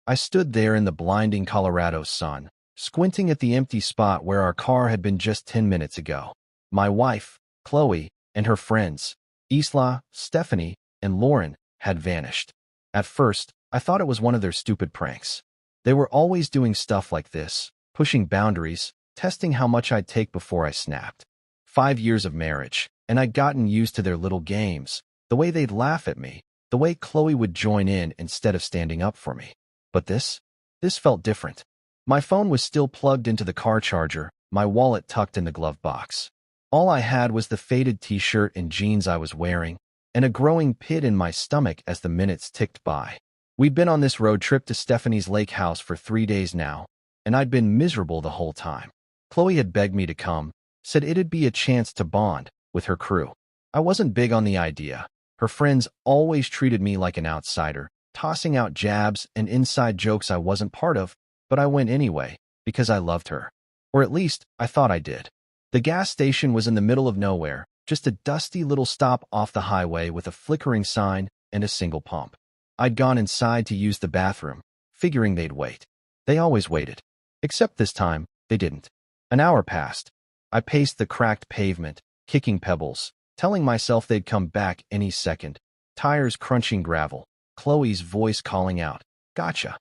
I stood there in the blinding Colorado sun, squinting at the empty spot where our car had been just 10 minutes ago. My wife, Chloe, and her friends, Isla, Stephanie, and Lauren, had vanished. At first, I thought it was one of their stupid pranks. They were always doing stuff like this, pushing boundaries, testing how much I'd take before I snapped. 5 years of marriage, and I'd gotten used to their little games, the way they'd laugh at me, the way Chloe would join in instead of standing up for me. But this felt different. My phone was still plugged into the car charger, my wallet tucked in the glove box. All I had was the faded t-shirt and jeans I was wearing, and a growing pit in my stomach as the minutes ticked by. We'd been on this road trip to Stephanie's lake house for 3 days now, and I'd been miserable the whole time. Chloe had begged me to come, said it'd be a chance to bond with her crew. I wasn't big on the idea. Her friends always treated me like an outsider, tossing out jabs and inside jokes I wasn't part of, but I went anyway, because I loved her. Or at least, I thought I did. The gas station was in the middle of nowhere, just a dusty little stop off the highway with a flickering sign and a single pump. I'd gone inside to use the bathroom, figuring they'd wait. They always waited. Except this time, they didn't. An hour passed. I paced the cracked pavement, kicking pebbles, telling myself they'd come back any second, tires crunching gravel, Chloe's voice calling out, "Gotcha."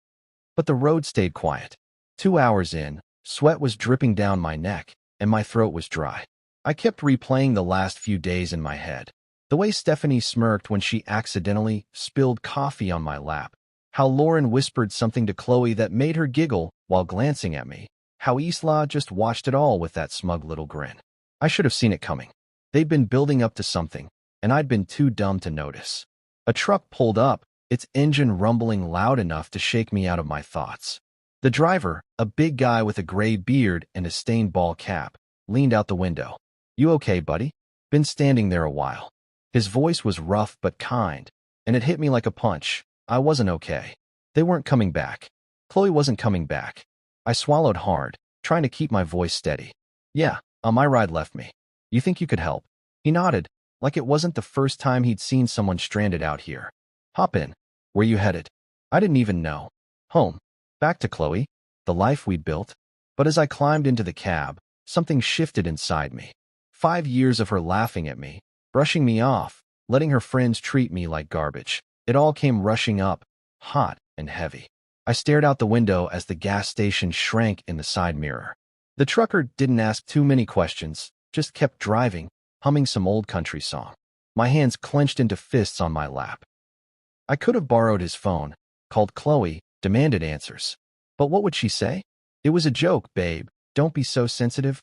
But the road stayed quiet. 2 hours in, sweat was dripping down my neck, and my throat was dry. I kept replaying the last few days in my head. The way Stephanie smirked when she accidentally spilled coffee on my lap. How Lauren whispered something to Chloe that made her giggle while glancing at me. How Isla just watched it all with that smug little grin. I should have seen it coming. They'd been building up to something, and I'd been too dumb to notice. A truck pulled up, its engine rumbling loud enough to shake me out of my thoughts. The driver, a big guy with a gray beard and a stained ball cap, leaned out the window. "You okay, buddy?" Been standing there a while. His voice was rough but kind, and it hit me like a punch. I wasn't okay. They weren't coming back. Chloe wasn't coming back. I swallowed hard, trying to keep my voice steady. "Yeah, my ride left me. You think you could help?" He nodded, like it wasn't the first time he'd seen someone stranded out here. "Hop in. Where you headed?" I didn't even know. Home. Back to Chloe. The life we'd built. But as I climbed into the cab, something shifted inside me. 5 years of her laughing at me, brushing me off, letting her friends treat me like garbage. It all came rushing up, hot and heavy. I stared out the window as the gas station shrank in the side mirror. The trucker didn't ask too many questions, just kept driving, humming some old country song. My hands clenched into fists on my lap. I could have borrowed his phone, called Chloe, demanded answers. But what would she say? "It was a joke, babe. Don't be so sensitive."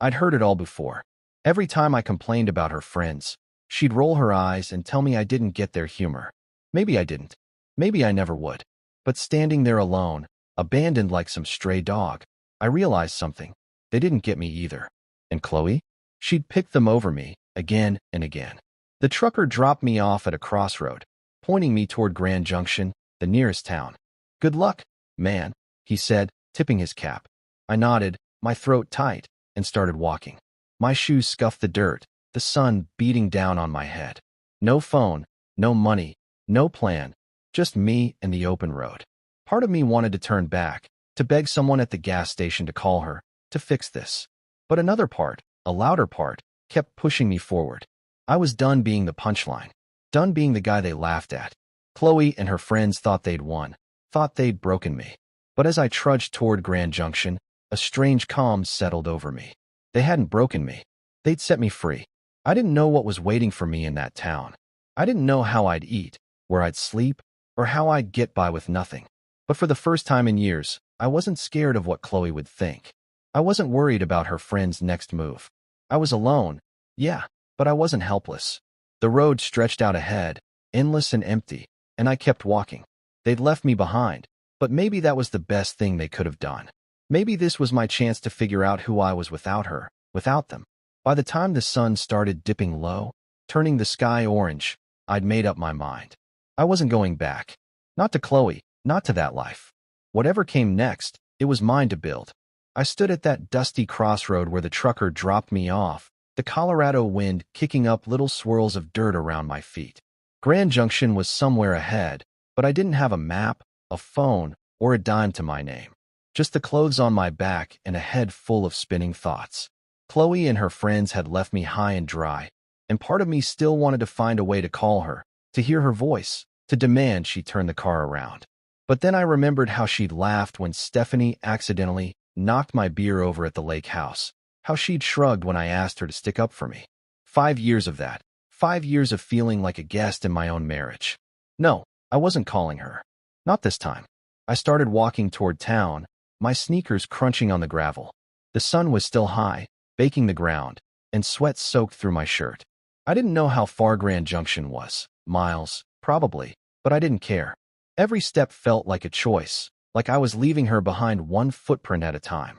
I'd heard it all before. Every time I complained about her friends, she'd roll her eyes and tell me I didn't get their humor. Maybe I didn't. Maybe I never would. But standing there alone, abandoned like some stray dog, I realized something. They didn't get me either. And Chloe? She'd picked them over me, again and again. The trucker dropped me off at a crossroad, pointing me toward Grand Junction, the nearest town. "Good luck, man," he said, tipping his cap. I nodded, my throat tight, and started walking. My shoes scuffed the dirt, the sun beating down on my head. No phone, no money, no plan, just me and the open road. Part of me wanted to turn back, to beg someone at the gas station to call her, to fix this. But another part, a louder part, kept pushing me forward. I was done being the punchline, done being the guy they laughed at. Chloe and her friends thought they'd won, thought they'd broken me. But as I trudged toward Grand Junction, a strange calm settled over me. They hadn't broken me. They'd set me free. I didn't know what was waiting for me in that town. I didn't know how I'd eat, where I'd sleep, or how I'd get by with nothing. But for the first time in years, I wasn't scared of what Chloe would think. I wasn't worried about her friend's next move. I was alone, yeah, but I wasn't helpless. The road stretched out ahead, endless and empty, and I kept walking. They'd left me behind, but maybe that was the best thing they could have done. Maybe this was my chance to figure out who I was without her, without them. By the time the sun started dipping low, turning the sky orange, I'd made up my mind. I wasn't going back. Not to Chloe, not to that life. Whatever came next, it was mine to build. I stood at that dusty crossroad where the trucker dropped me off, the Colorado wind kicking up little swirls of dirt around my feet. Grand Junction was somewhere ahead, but I didn't have a map, a phone, or a dime to my name. Just the clothes on my back and a head full of spinning thoughts. Chloe and her friends had left me high and dry, and part of me still wanted to find a way to call her, to hear her voice, to demand she turn the car around. But then I remembered how she'd laughed when Stephanie accidentally knocked my beer over at the lake house, how she'd shrugged when I asked her to stick up for me. 5 years of that. 5 years of feeling like a guest in my own marriage. No, I wasn't calling her. Not this time. I started walking toward town, my sneakers crunching on the gravel. The sun was still high, baking the ground, and sweat soaked through my shirt. I didn't know how far Grand Junction was. Miles, probably, but I didn't care. Every step felt like a choice, like I was leaving her behind one footprint at a time.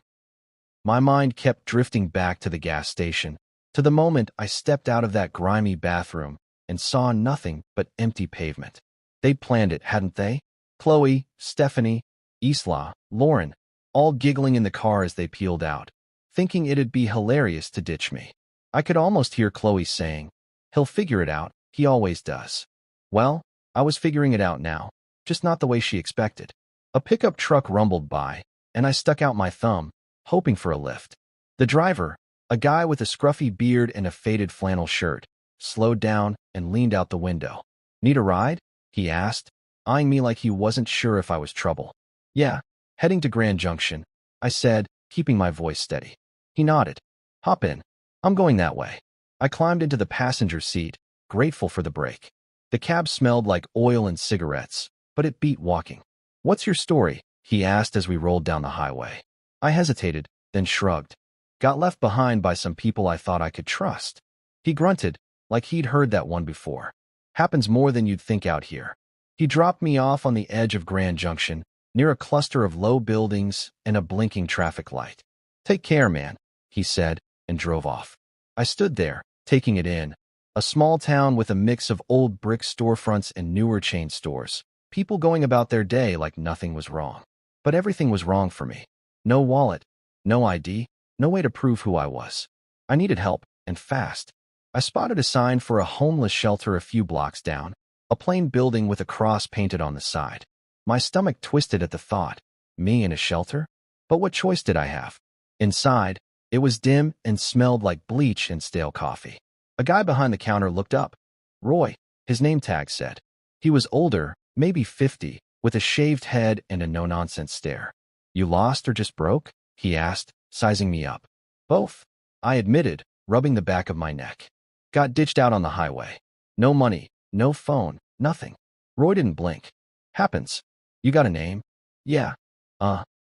My mind kept drifting back to the gas station, to the moment I stepped out of that grimy bathroom and saw nothing but empty pavement. They'd planned it, hadn't they? Chloe, Stephanie, Isla, Lauren, all giggling in the car as they peeled out, thinking it'd be hilarious to ditch me. I could almost hear Chloe saying, "He'll figure it out, he always does." Well, I was figuring it out now, just not the way she expected. A pickup truck rumbled by, and I stuck out my thumb, hoping for a lift. The driver, a guy with a scruffy beard and a faded flannel shirt, slowed down and leaned out the window. "Need a ride?" he asked, eyeing me like he wasn't sure if I was trouble. "Yeah, heading to Grand Junction," I said, keeping my voice steady. He nodded. "Hop in. I'm going that way." I climbed into the passenger seat, grateful for the break. The cab smelled like oil and cigarettes, but it beat walking. "What's your story?" he asked as we rolled down the highway. I hesitated, then shrugged. "Got left behind by some people I thought I could trust." He grunted, like he'd heard that one before. "Happens more than you'd think out here." He dropped me off on the edge of Grand Junction, near a cluster of low buildings and a blinking traffic light. "Take care, man," he said, and drove off. I stood there, taking it in. A small town with a mix of old brick storefronts and newer chain stores. People going about their day like nothing was wrong. But everything was wrong for me. No wallet, no ID, no way to prove who I was. I needed help, and fast. I spotted a sign for a homeless shelter a few blocks down, a plain building with a cross painted on the side. My stomach twisted at the thought. Me in a shelter? But what choice did I have? Inside, it was dim and smelled like bleach and stale coffee. A guy behind the counter looked up. Roy, his name tag said. He was older, maybe 50, with a shaved head and a no-nonsense stare. "You lost or just broke?" he asked, sizing me up. "Both," I admitted, rubbing the back of my neck. "Got ditched out on the highway. No money, no phone, nothing." Roy didn't blink. "Happens. You got a name?" "Yeah.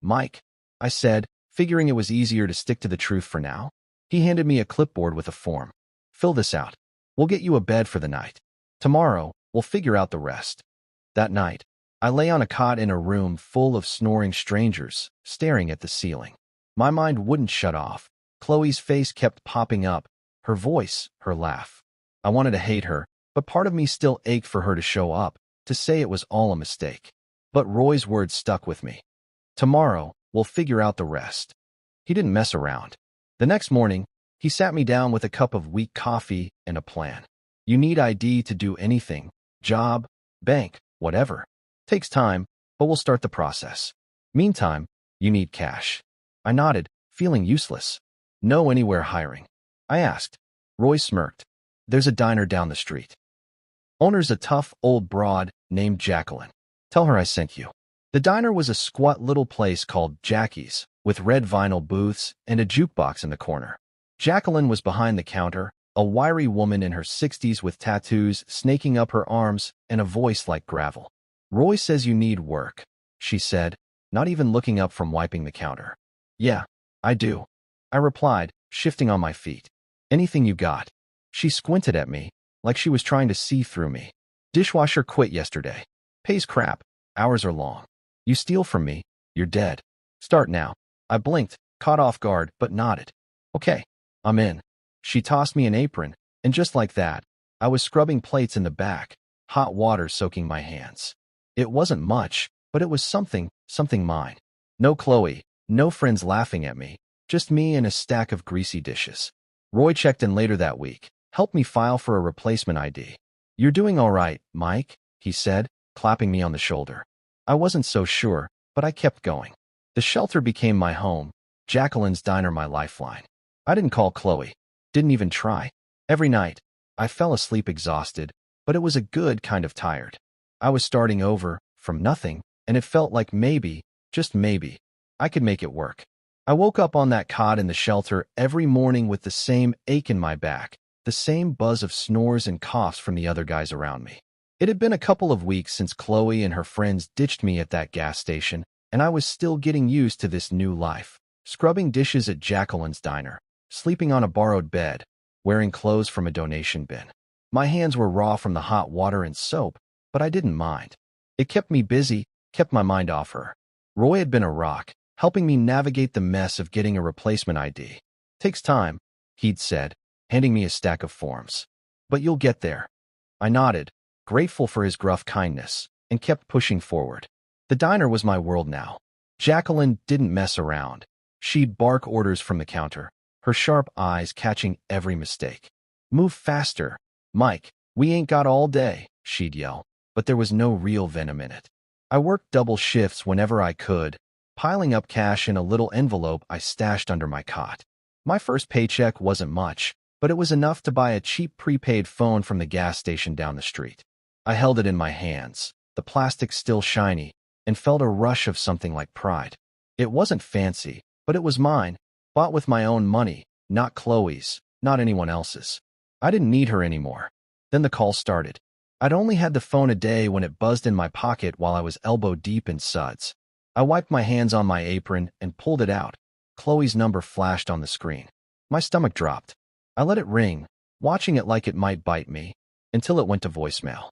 Mike," I said, figuring it was easier to stick to the truth for now. He handed me a clipboard with a form. "Fill this out. We'll get you a bed for the night. Tomorrow, we'll figure out the rest." That night, I lay on a cot in a room full of snoring strangers, staring at the ceiling. My mind wouldn't shut off. Chloe's face kept popping up, her voice, her laugh. I wanted to hate her, but part of me still ached for her to show up, to say it was all a mistake. But Roy's words stuck with me. "Tomorrow, we'll figure out the rest." He didn't mess around. The next morning, he sat me down with a cup of weak coffee and a plan. "You need ID to do anything. Job, bank, whatever. Takes time, but we'll start the process. Meantime, you need cash." I nodded, feeling useless. "Know anywhere hiring?" I asked. Roy smirked. "There's a diner down the street. Owner's a tough old broad named Jacqueline. Tell her I sent you." The diner was a squat little place called Jackie's, with red vinyl booths and a jukebox in the corner. Jacqueline was behind the counter, a wiry woman in her 60s with tattoos snaking up her arms and a voice like gravel. "Roy says you need work," she said, not even looking up from wiping the counter. "Yeah, I do," I replied, shifting on my feet. "Anything you got." She squinted at me, like she was trying to see through me. "Dishwasher quit yesterday. Pays crap. Hours are long. You steal from me, you're dead. Start now." I blinked, caught off guard, but nodded. "Okay, I'm in." She tossed me an apron, and just like that, I was scrubbing plates in the back, hot water soaking my hands. It wasn't much, but it was something mine. No Chloe, no friends laughing at me, just me and a stack of greasy dishes. Roy checked in later that week, helped me file for a replacement ID. "You're doing all right, Mike," he said, clapping me on the shoulder. I wasn't so sure, but I kept going. The shelter became my home, Jacqueline's diner my lifeline. I didn't call Chloe, didn't even try. Every night, I fell asleep exhausted, but it was a good kind of tired. I was starting over, from nothing, and it felt like maybe, just maybe, I could make it work. I woke up on that cot in the shelter every morning with the same ache in my back, the same buzz of snores and coughs from the other guys around me. It had been a couple of weeks since Chloe and her friends ditched me at that gas station, and I was still getting used to this new life. Scrubbing dishes at Jacqueline's diner, sleeping on a borrowed bed, wearing clothes from a donation bin. My hands were raw from the hot water and soap, but I didn't mind. It kept me busy, kept my mind off her. Roy had been a rock, helping me navigate the mess of getting a replacement ID. Takes time, he'd said, handing me a stack of forms. But you'll get there. I nodded, grateful for his gruff kindness, and kept pushing forward. The diner was my world now. Jacqueline didn't mess around. She'd bark orders from the counter, her sharp eyes catching every mistake. Move faster, Mike, we ain't got all day, she'd yell, but there was no real venom in it. I worked double shifts whenever I could, piling up cash in a little envelope I stashed under my cot. My first paycheck wasn't much, but it was enough to buy a cheap prepaid phone from the gas station down the street. I held it in my hands, the plastic still shiny, and felt a rush of something like pride. It wasn't fancy, but it was mine, bought with my own money, not Chloe's, not anyone else's. I didn't need her anymore. Then the call started. I'd only had the phone a day when it buzzed in my pocket while I was elbow deep in suds. I wiped my hands on my apron and pulled it out. Chloe's number flashed on the screen. My stomach dropped. I let it ring, watching it like it might bite me, until it went to voicemail.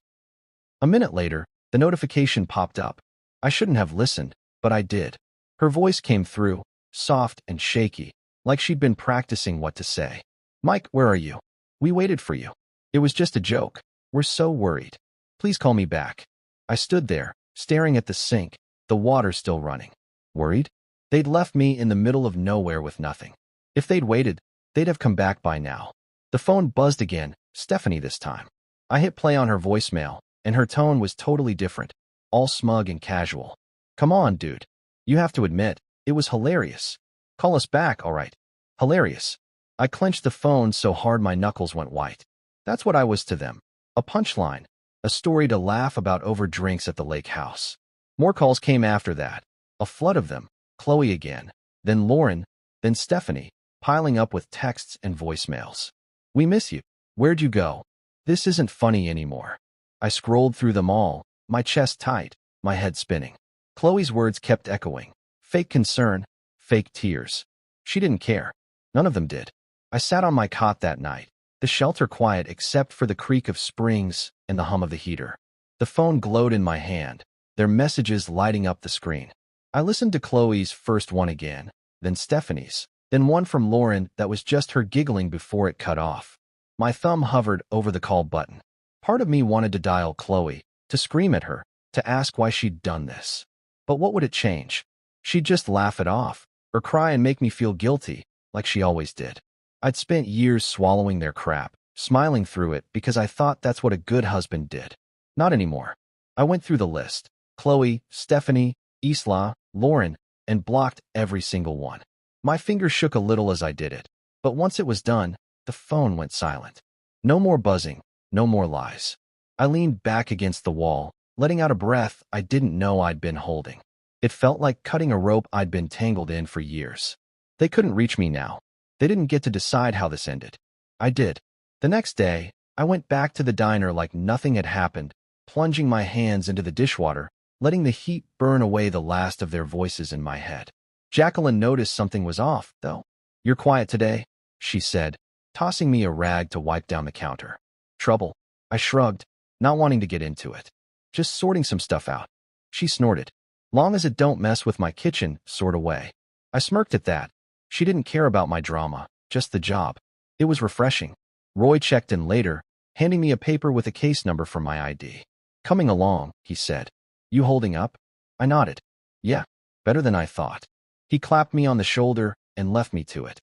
A minute later, the notification popped up. I shouldn't have listened, but I did. Her voice came through, soft and shaky, like she'd been practicing what to say. Mike, where are you? We waited for you. It was just a joke. We're so worried. Please call me back. I stood there, staring at the sink, the water still running. Worried? They'd left me in the middle of nowhere with nothing. If they'd waited, they'd have come back by now. The phone buzzed again, Stephanie this time. I hit play on her voicemail, and her tone was totally different, all smug and casual. Come on, dude. You have to admit, it was hilarious. Call us back, all right. Hilarious. I clenched the phone so hard my knuckles went white. That's what I was to them. A punchline. A story to laugh about over drinks at the lake house. More calls came after that. A flood of them. Chloe again. Then Lauren. Then Stephanie, piling up with texts and voicemails. We miss you. Where'd you go? This isn't funny anymore. I scrolled through them all, my chest tight, my head spinning. Chloe's words kept echoing. Fake concern, fake tears. She didn't care. None of them did. I sat on my cot that night, the shelter quiet except for the creak of springs and the hum of the heater. The phone glowed in my hand, their messages lighting up the screen. I listened to Chloe's first one again, then Stephanie's, then one from Lauren that was just her giggling before it cut off. My thumb hovered over the call button. Part of me wanted to dial Chloe, to scream at her, to ask why she'd done this. But what would it change? She'd just laugh it off, or cry and make me feel guilty, like she always did. I'd spent years swallowing their crap, smiling through it because I thought that's what a good husband did. Not anymore. I went through the list. Chloe, Stephanie, Isla, Lauren, and blocked every single one. My fingers shook a little as I did it, but once it was done, the phone went silent. No more buzzing, no more lies. I leaned back against the wall, letting out a breath I didn't know I'd been holding. It felt like cutting a rope I'd been tangled in for years. They couldn't reach me now. They didn't get to decide how this ended. I did. The next day, I went back to the diner like nothing had happened, plunging my hands into the dishwater, letting the heat burn away the last of their voices in my head. Jacqueline noticed something was off, though. You're quiet today, she said, tossing me a rag to wipe down the counter. Trouble. I shrugged, not wanting to get into it. Just sorting some stuff out. She snorted. Long as it don't mess with my kitchen, sort of way. I smirked at that. She didn't care about my drama, just the job. It was refreshing. Roy checked in later, handing me a paper with a case number for my ID. Coming along, he said. You holding up? I nodded. Yeah, better than I thought. He clapped me on the shoulder and left me to it.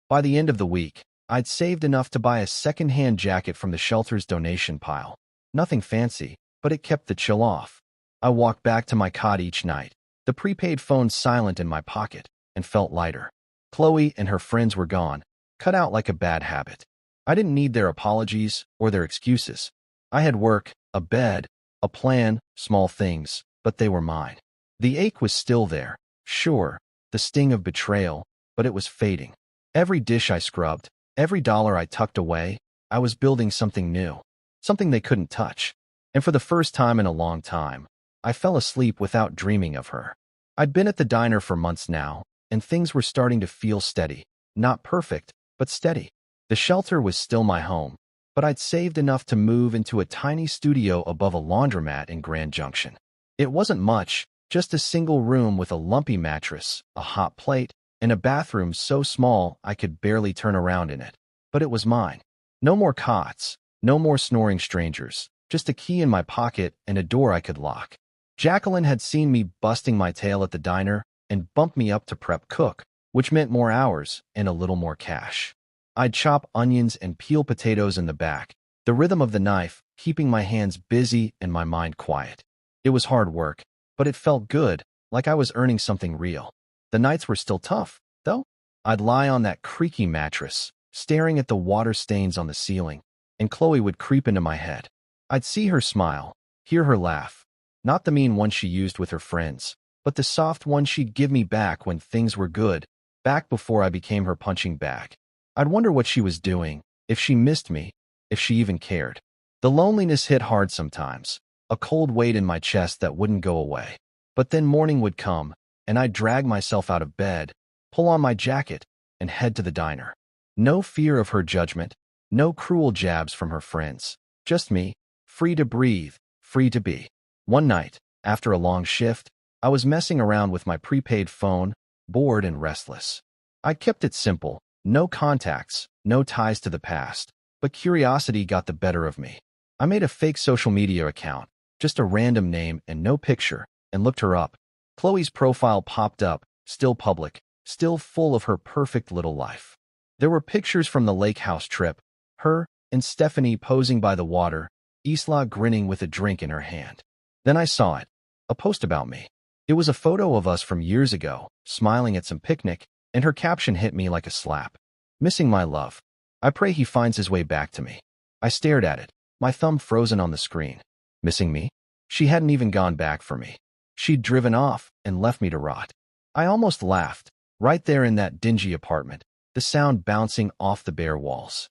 By the end of the week, I'd saved enough to buy a second-hand jacket from the shelter's donation pile. Nothing fancy, but it kept the chill off. I walked back to my cot each night, The prepaid phone silent in my pocket, and felt lighter. Chloe and her friends were gone, cut out like a bad habit. I didn't need their apologies or their excuses. I had work, a bed, a plan, small things, but they were mine. The ache was still there, sure, the sting of betrayal, but it was fading. Every dish I scrubbed, every dollar I tucked away, I was building something new, something they couldn't touch. And for the first time in a long time, I fell asleep without dreaming of her. I'd been at the diner for months now, and things were starting to feel steady. Not perfect, but steady. The shelter was still my home, but I'd saved enough to move into a tiny studio above a laundromat in Grand Junction. It wasn't much, just a single room with a lumpy mattress, a hot plate, and a bathroom so small I could barely turn around in it. But it was mine. No more cots, no more snoring strangers, just a key in my pocket and a door I could lock. Jacqueline had seen me busting my tail at the diner and bumped me up to prep cook, which meant more hours and a little more cash. I'd chop onions and peel potatoes in the back, the rhythm of the knife keeping my hands busy and my mind quiet. It was hard work, but it felt good, like I was earning something real. The nights were still tough, though. I'd lie on that creaky mattress, staring at the water stains on the ceiling, and Chloe would creep into my head. I'd see her smile, hear her laugh, not the mean one she used with her friends, but the soft one she'd give me back when things were good, back before I became her punching bag. I'd wonder what she was doing, if she missed me, if she even cared. The loneliness hit hard sometimes, a cold weight in my chest that wouldn't go away. But then morning would come, and I'd drag myself out of bed, pull on my jacket, and head to the diner. No fear of her judgment, no cruel jabs from her friends, just me, free to breathe, free to be. One night, after a long shift, I was messing around with my prepaid phone, bored and restless. I kept it simple, no contacts, no ties to the past, but curiosity got the better of me. I made a fake social media account, just a random name and no picture, and looked her up. Chloe's profile popped up, still public, still full of her perfect little life. There were pictures from the lake house trip, her and Stephanie posing by the water, Isla grinning with a drink in her hand. Then I saw it, a post about me. It was a photo of us from years ago, smiling at some picnic, and her caption hit me like a slap. Missing my love. I pray he finds his way back to me. I stared at it, my thumb frozen on the screen. Missing me? She hadn't even gone back for me. She'd driven off and left me to rot. I almost laughed, right there in that dingy apartment, the sound bouncing off the bare walls.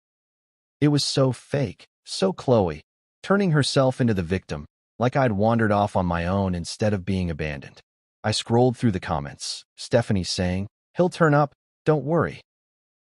It was so fake, so Chloe, turning herself into the victim, like I'd wandered off on my own instead of being abandoned. I scrolled through the comments, Stephanie saying, "He'll turn up, don't worry."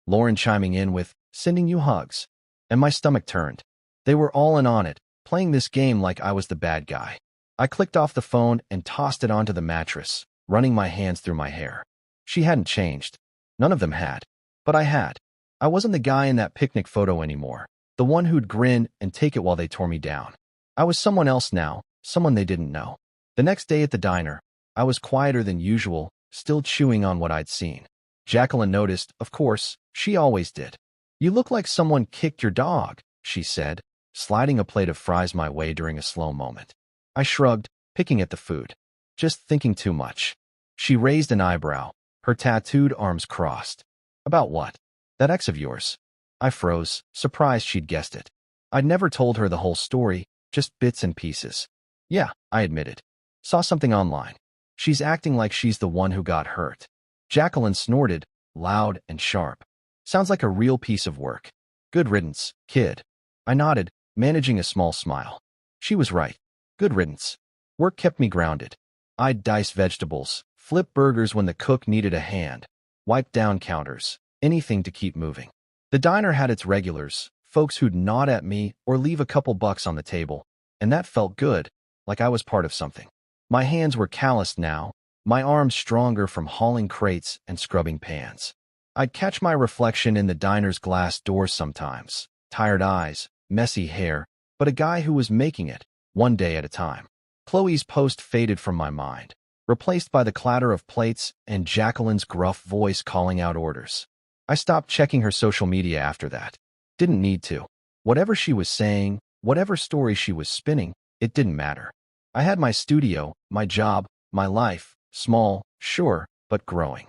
Lauren chiming in with, "Sending you hugs." And my stomach turned. They were all in on it, playing this game like I was the bad guy. I clicked off the phone and tossed it onto the mattress, running my hands through my hair. She hadn't changed. None of them had. But I had. I wasn't the guy in that picnic photo anymore, the one who'd grin and take it while they tore me down. I was someone else now, someone they didn't know. The next day at the diner, I was quieter than usual, still chewing on what I'd seen. Jacqueline noticed, of course, she always did. "You look like someone kicked your dog," she said, sliding a plate of fries my way during a slow moment. I shrugged, picking at the food. "Just thinking too much." She raised an eyebrow, her tattooed arms crossed. "About what? That ex of yours?" I froze, surprised she'd guessed it. I'd never told her the whole story, just bits and pieces. "Yeah," I admitted. "Saw something online. She's acting like she's the one who got hurt." Jacqueline snorted, loud and sharp. "Sounds like a real piece of work. Good riddance, kid." I nodded, managing a small smile. She was right. Good riddance. Work kept me grounded. I'd dice vegetables, flip burgers when the cook needed a hand, wipe down counters, anything to keep moving. The diner had its regulars, folks who'd nod at me or leave a couple bucks on the table, and that felt good, like I was part of something. My hands were calloused now, my arms stronger from hauling crates and scrubbing pans. I'd catch my reflection in the diner's glass doors sometimes, tired eyes, messy hair, but a guy who was making it, one day at a time. Chloe's post faded from my mind, replaced by the clatter of plates and Jacqueline's gruff voice calling out orders. I stopped checking her social media after that. Didn't need to. Whatever she was saying, whatever story she was spinning, it didn't matter. I had my studio, my job, my life, Small, sure, but growing.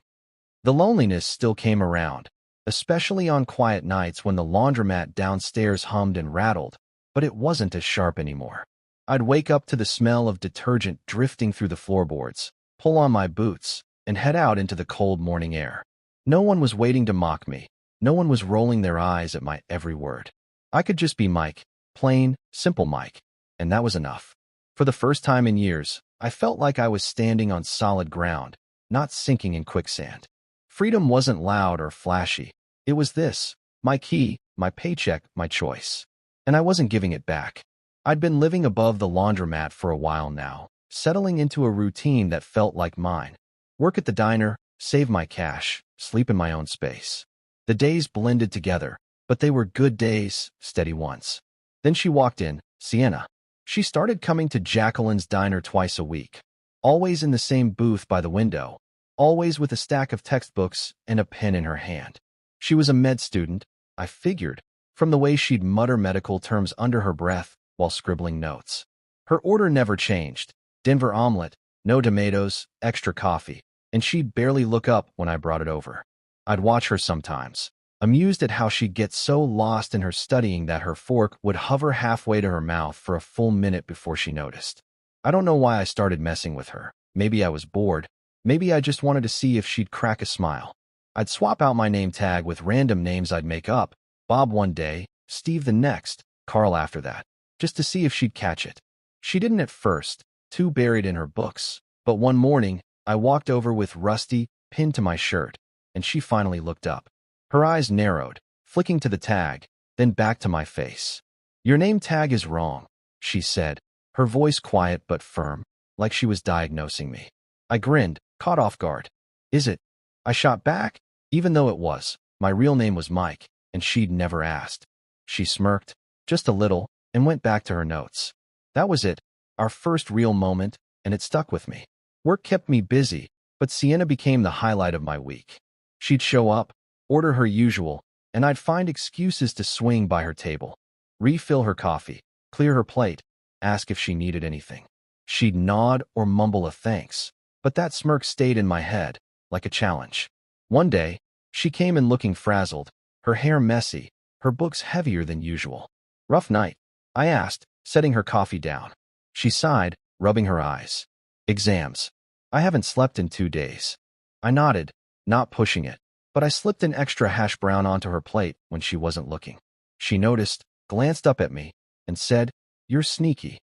The loneliness still came around, especially on quiet nights when the laundromat downstairs hummed and rattled, but it wasn't as sharp anymore. I'd wake up to the smell of detergent drifting through the floorboards, pull on my boots, and head out into the cold morning air. No one was waiting to mock me. No one was rolling their eyes at my every word. I could just be Mike, plain, simple Mike, and that was enough. For the first time in years, I felt like I was standing on solid ground, not sinking in quicksand. Freedom wasn't loud or flashy. It was this, my key, my paycheck, my choice. And I wasn't giving it back. I'd been living above the laundromat for a while now, settling into a routine that felt like mine. Work at the diner, save my cash, sleep in my own space. The days blended together, but they were good days, steady ones. Then she walked in, Sienna. She started coming to Jacqueline's diner twice a week, always in the same booth by the window, always with a stack of textbooks and a pen in her hand. She was a med student, I figured, from the way she'd mutter medical terms under her breath while scribbling notes. Her order never changed: Denver omelet, no tomatoes, extra coffee, and she'd barely look up when I brought it over. I'd watch her sometimes, amused at how she'd get so lost in her studying that her fork would hover halfway to her mouth for a full minute before she noticed. I don't know why I started messing with her. Maybe I was bored. Maybe I just wanted to see if she'd crack a smile. I'd swap out my name tag with random names I'd make up, Bob one day, Steve the next, Carl after that, just to see if she'd catch it. She didn't at first, too buried in her books, but one morning, I walked over with Rusty pinned to my shirt, and she finally looked up. Her eyes narrowed, flicking to the tag, then back to my face. "Your name tag is wrong," she said, her voice quiet but firm, like she was diagnosing me. I grinned, caught off guard. "Is it?" I shot back, even though it was. My real name was Mike, and she'd never asked. She smirked, just a little, and went back to her notes. That was it, our first real moment, and it stuck with me. Work kept me busy, but Sienna became the highlight of my week. She'd show up, order her usual, and I'd find excuses to swing by her table, refill her coffee, clear her plate, ask if she needed anything. She'd nod or mumble a thanks, but that smirk stayed in my head, like a challenge. One day, she came in looking frazzled, her hair messy, her books heavier than usual. "Rough night?" I asked, setting her coffee down. She sighed, rubbing her eyes. "Exams. I haven't slept in 2 days." I nodded, not pushing it, but I slipped an extra hash brown onto her plate when she wasn't looking. She noticed, glanced up at me, and said, "You're sneaky."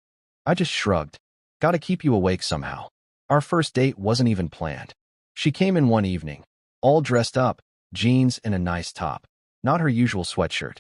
I just shrugged. "Gotta keep you awake somehow." Our first date wasn't even planned. She came in one evening, all dressed up, jeans and a nice top, not her usual sweatshirt,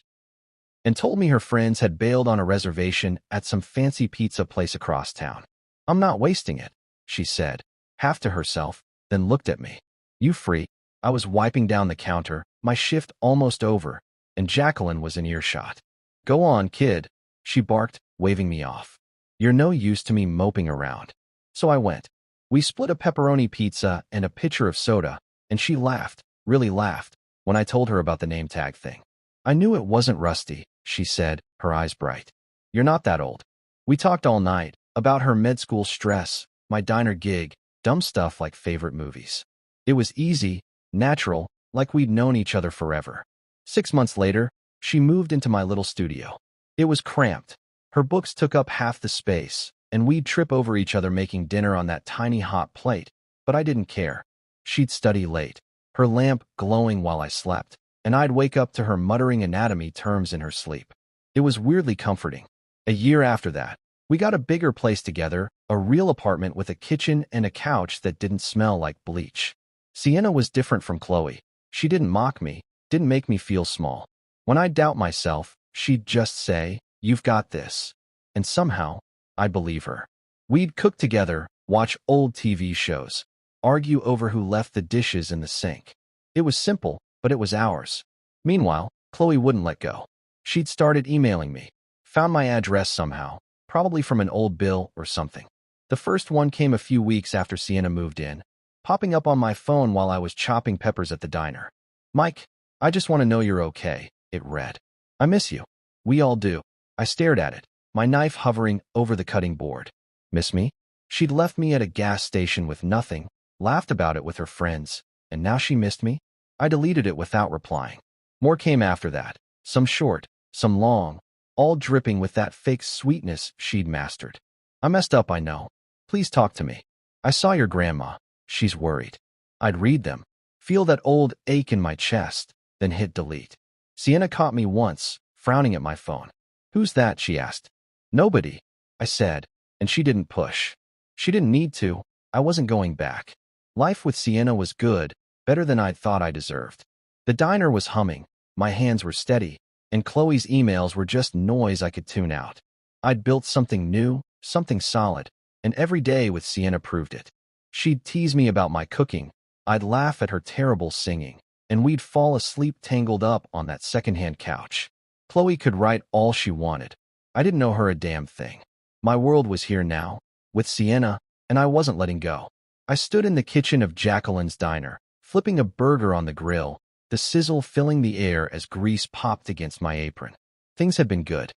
and told me her friends had bailed on a reservation at some fancy pizza place across town. "I'm not wasting it," she said, half to herself, then looked at me. "You free?" I was wiping down the counter, my shift almost over, and Jacqueline was in earshot. "Go on, kid," she barked, waving me off. "You're no use to me moping around." So I went. We split a pepperoni pizza and a pitcher of soda, and she laughed, really laughed, when I told her about the name tag thing. "I knew it wasn't Rusty," she said, her eyes bright. "You're not that old." We talked all night, about her med school stress, my diner gig, dumb stuff like favorite movies. It was easy, natural, like we'd known each other forever. 6 months later, she moved into my little studio. It was cramped. Her books took up half the space, and we'd trip over each other making dinner on that tiny hot plate, but I didn't care. She'd study late, her lamp glowing while I slept, and I'd wake up to her muttering anatomy terms in her sleep. It was weirdly comforting. A year after that, we got a bigger place together, a real apartment with a kitchen and a couch that didn't smell like bleach. Sienna was different from Chloe. She didn't mock me, didn't make me feel small. When I'd doubt myself, she'd just say, "You've got this." And somehow, I'd believe her. We'd cook together, watch old TV shows, argue over who left the dishes in the sink. It was simple, but it was ours. Meanwhile, Chloe wouldn't let go. She'd started emailing me, found my address somehow, probably from an old bill or something. The first one came a few weeks after Sienna moved in, popping up on my phone while I was chopping peppers at the diner. "Mike, I just want to know you're okay," it read. "I miss you." "We all do." I stared at it, my knife hovering over the cutting board. "Miss me?" She'd left me at a gas station with nothing, laughed about it with her friends, and now she missed me? I deleted it without replying. More came after that, some short, some long, all dripping with that fake sweetness she'd mastered. I messed up, I know. Please talk to me. I saw your grandma. She's worried. I'd read them, feel that old ache in my chest, then hit delete. Sienna caught me once, frowning at my phone. Who's that? She asked. Nobody, I said, and she didn't push. She didn't need to. I wasn't going back. Life with Sienna was good, better than I'd thought I deserved. The diner was humming, my hands were steady, and Chloe's emails were just noise I could tune out. I'd built something new, something solid, and every day with Sienna proved it. She'd tease me about my cooking, I'd laugh at her terrible singing, and we'd fall asleep tangled up on that secondhand couch. Chloe could write all she wanted. I didn't know her a damn thing. My world was here now, with Sienna, and I wasn't letting go. I stood in the kitchen of Jacqueline's diner, flipping a burger on the grill, the sizzle filling the air as grease popped against my apron. Things had been good.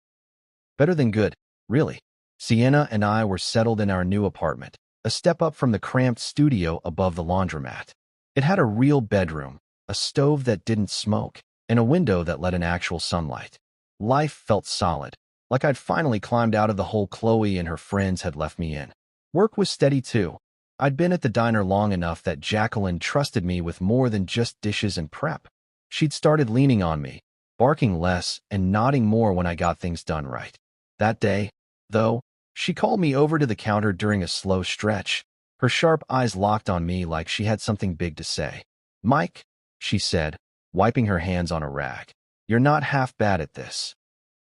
Better than good, really. Sienna and I were settled in our new apartment, a step up from the cramped studio above the laundromat. It had a real bedroom, a stove that didn't smoke, and a window that let in actual sunlight. Life felt solid, like I'd finally climbed out of the hole Chloe and her friends had left me in. Work was steady too. I'd been at the diner long enough that Jacqueline trusted me with more than just dishes and prep. She'd started leaning on me, barking less and nodding more when I got things done right. That day, though, she called me over to the counter during a slow stretch, her sharp eyes locked on me like she had something big to say. Mike, she said, wiping her hands on a rag, you're not half bad at this.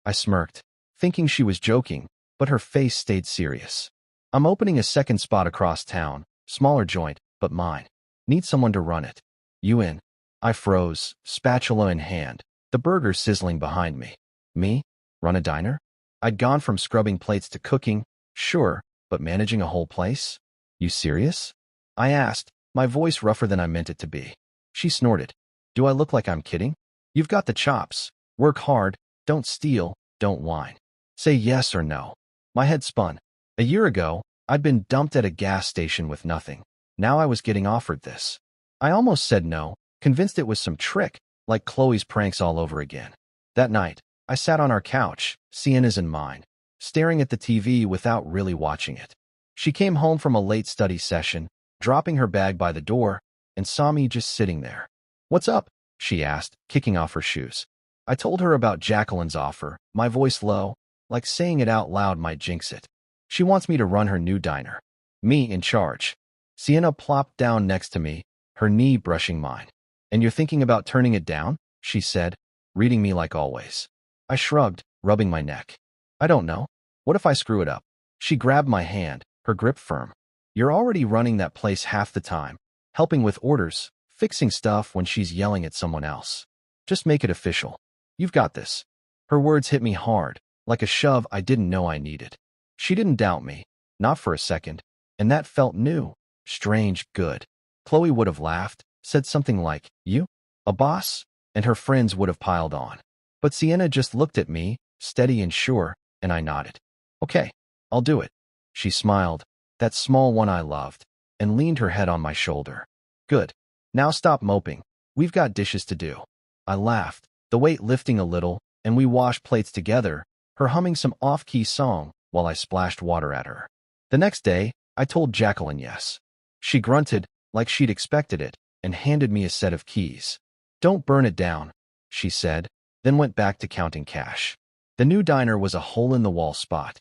I smirked, thinking she was joking, but her face stayed serious. I'm opening a second spot across town, smaller joint, but mine. Need someone to run it. You in? I froze, spatula in hand, the burger sizzling behind me. Me? Run a diner? I'd gone from scrubbing plates to cooking, sure, but managing a whole place? You serious? I asked, my voice rougher than I meant it to be. She snorted. Do I look like I'm kidding? You've got the chops. Work hard, don't steal, don't whine. Say yes or no. My head spun. A year ago, I'd been dumped at a gas station with nothing. Now I was getting offered this. I almost said no, convinced it was some trick, like Chloe's pranks all over again. That night, I sat on our couch, Sienna's and mine, staring at the TV without really watching it. She came home from a late study session, dropping her bag by the door, and saw me just sitting there. What's up? She asked, kicking off her shoes. I told her about Jacqueline's offer, my voice low, like saying it out loud might jinx it. She wants me to run her new diner. Me in charge. Sienna plopped down next to me, her knee brushing mine. And you're thinking about turning it down? She said, reading me like always. I shrugged, rubbing my neck. I don't know. What if I screw it up? She grabbed my hand, her grip firm. You're already running that place half the time, helping with orders, fixing stuff when she's yelling at someone else. Just make it official. You've got this. Her words hit me hard, like a shove I didn't know I needed. She didn't doubt me, not for a second, and that felt new, strange, good. Chloe would have laughed, said something like, you? A boss? And her friends would have piled on. But Sienna just looked at me, steady and sure, and I nodded. Okay, I'll do it. She smiled, that small one I loved, and leaned her head on my shoulder. Good. Now stop moping. We've got dishes to do. I laughed, the weight lifting a little, and we washed plates together, her humming some off-key song while I splashed water at her. The next day, I told Jacqueline yes. She grunted, like she'd expected it, and handed me a set of keys. Don't burn it down, she said, then went back to counting cash. The new diner was a hole-in-the-wall spot.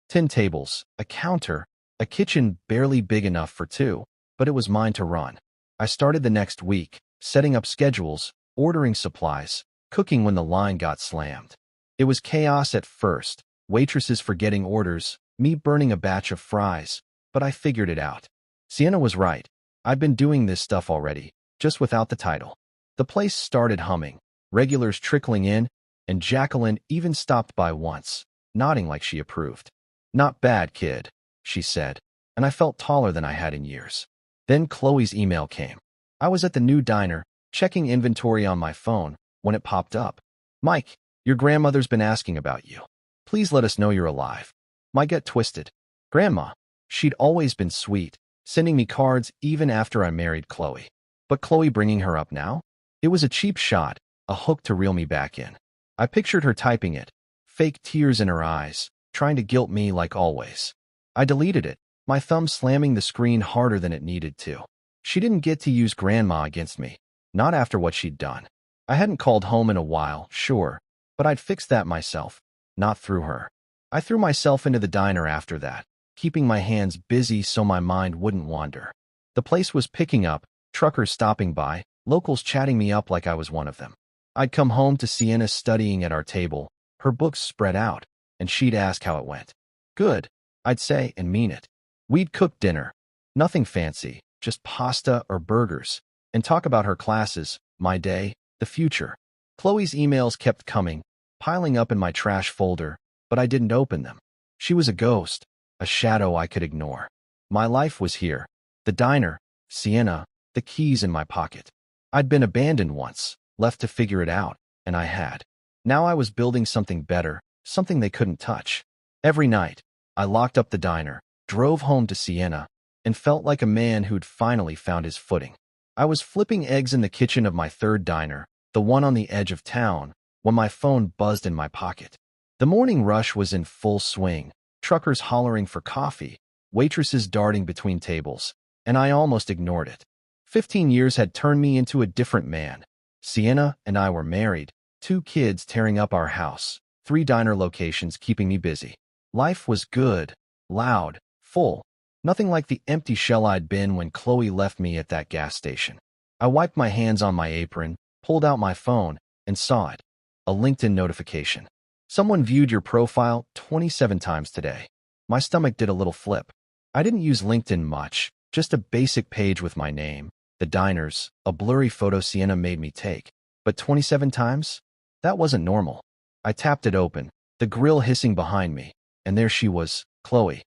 10 tables, a counter, a kitchen barely big enough for two, but it was mine to run. I started the next week, setting up schedules, ordering supplies, cooking when the line got slammed. It was chaos at first, waitresses forgetting orders, me burning a batch of fries, but I figured it out. Sienna was right. I'd been doing this stuff already, just without the title. The place started humming, regulars trickling in, and Jacqueline even stopped by once, nodding like she approved. Not bad, kid, she said, and I felt taller than I had in years. Then Chloe's email came. I was at the new diner, checking inventory on my phone, when it popped up. Mike, your grandmother's been asking about you. Please let us know you're alive. My gut twisted. Grandma. She'd always been sweet, sending me cards even after I married Chloe. But Chloe bringing her up now? It was a cheap shot, a hook to reel me back in. I pictured her typing it, fake tears in her eyes, trying to guilt me like always. I deleted it, my thumb slamming the screen harder than it needed to. She didn't get to use grandma against me, not after what she'd done. I hadn't called home in a while, sure, but I'd fixed that myself, not through her. I threw myself into the diner after that, keeping my hands busy so my mind wouldn't wander. The place was picking up, truckers stopping by, locals chatting me up like I was one of them. I'd come home to Sienna studying at our table, her books spread out, and she'd ask how it went. Good, I'd say and mean it. We'd cook dinner. Nothing fancy, just pasta or burgers, and talk about her classes, my day, the future. Chloe's emails kept coming, piling up in my trash folder, but I didn't open them. She was a ghost, a shadow I could ignore. My life was here. The diner, Sienna, the keys in my pocket. I'd been abandoned once, left to figure it out, and I had. Now I was building something better, something they couldn't touch. Every night, I locked up the diner, drove home to Sienna, and felt like a man who'd finally found his footing. I was flipping eggs in the kitchen of my third diner, the one on the edge of town, when my phone buzzed in my pocket. The morning rush was in full swing, truckers hollering for coffee, waitresses darting between tables, and I almost ignored it. 15 years had turned me into a different man. Sienna and I were married, 2 kids tearing up our house, 3 diner locations keeping me busy. Life was good, loud, full. Nothing like the empty shell I'd been when Chloe left me at that gas station. I wiped my hands on my apron, pulled out my phone, and saw it. A LinkedIn notification. Someone viewed your profile 27 times today. My stomach did a little flip. I didn't use LinkedIn much, just a basic page with my name, the diners, a blurry photo Sienna made me take. But 27 times? That wasn't normal. I tapped it open, the grill hissing behind me, and there she was, Chloe.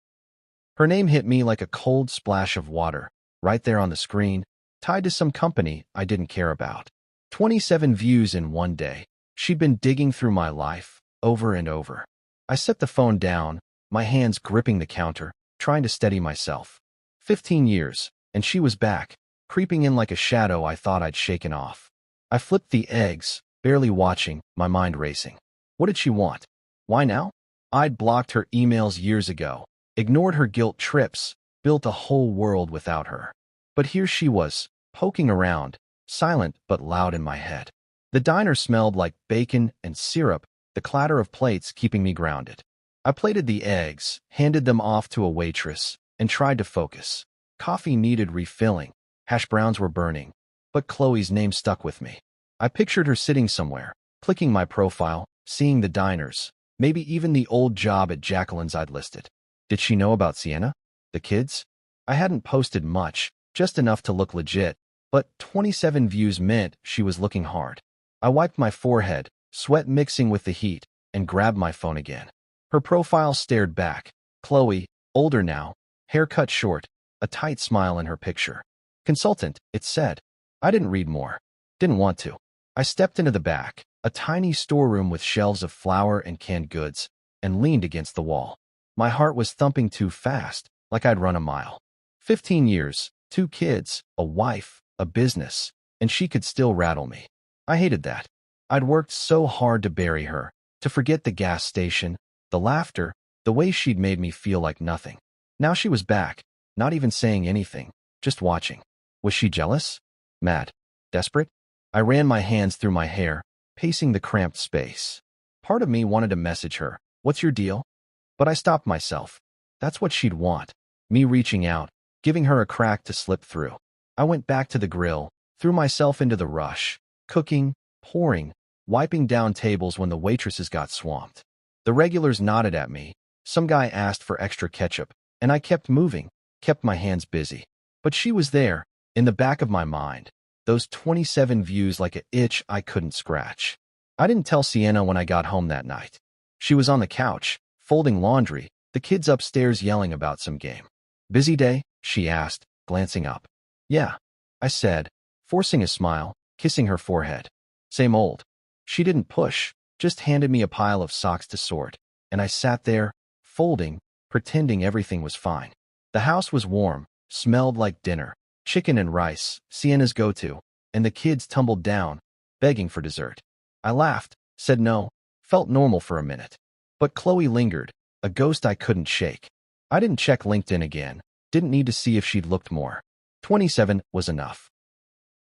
Her name hit me like a cold splash of water, right there on the screen, tied to some company I didn't care about. 27 views in one day. She'd been digging through my life, over and over. I set the phone down, my hands gripping the counter, trying to steady myself. 15 years, and she was back, creeping in like a shadow I thought I'd shaken off. I flipped the eggs, barely watching, my mind racing. What did she want? Why now? I'd blocked her emails years ago, ignored her guilt trips, built a whole world without her. But here she was, poking around, silent but loud in my head. The diner smelled like bacon and syrup, the clatter of plates keeping me grounded. I plated the eggs, handed them off to a waitress, and tried to focus. Coffee needed refilling, hash browns were burning, but Chloe's name stuck with me. I pictured her sitting somewhere, clicking my profile, seeing the diners, maybe even the old job at Jacqueline's I'd listed. Did she know about Sienna? The kids? I hadn't posted much, just enough to look legit, but 27 views meant she was looking hard. I wiped my forehead, sweat mixing with the heat, and grabbed my phone again. Her profile stared back. Chloe, older now, hair cut short, a tight smile in her picture. Consultant, it said. I didn't read more. Didn't want to. I stepped into the back, a tiny storeroom with shelves of flour and canned goods, and leaned against the wall. My heart was thumping too fast, like I'd run a mile. 15 years, 2 kids, a wife, a business, and she could still rattle me. I hated that. I'd worked so hard to bury her, to forget the gas station, the laughter, the way she'd made me feel like nothing. Now she was back, not even saying anything, just watching. Was she jealous? Mad? Desperate? I ran my hands through my hair, pacing the cramped space. Part of me wanted to message her, "What's your deal?" But I stopped myself. That's what she'd want. Me reaching out, giving her a crack to slip through. I went back to the grill, threw myself into the rush, cooking, pouring, wiping down tables when the waitresses got swamped. The regulars nodded at me. Some guy asked for extra ketchup, and I kept moving, kept my hands busy. But she was there, in the back of my mind, those 27 views like an itch I couldn't scratch. I didn't tell Sienna when I got home that night. She was on the couch, folding laundry, the kids upstairs yelling about some game. Busy day? She asked, glancing up. Yeah, I said, forcing a smile, kissing her forehead. Same old. She didn't push, just handed me a pile of socks to sort, and I sat there, folding, pretending everything was fine. The house was warm, Smelled like dinner. Chicken and rice, Sienna's go-to, and the kids tumbled down, begging for dessert. I laughed, said no, felt normal for a minute. But Chloe lingered, a ghost I couldn't shake. I didn't check LinkedIn again, didn't need to see if she'd looked more. 27 was enough.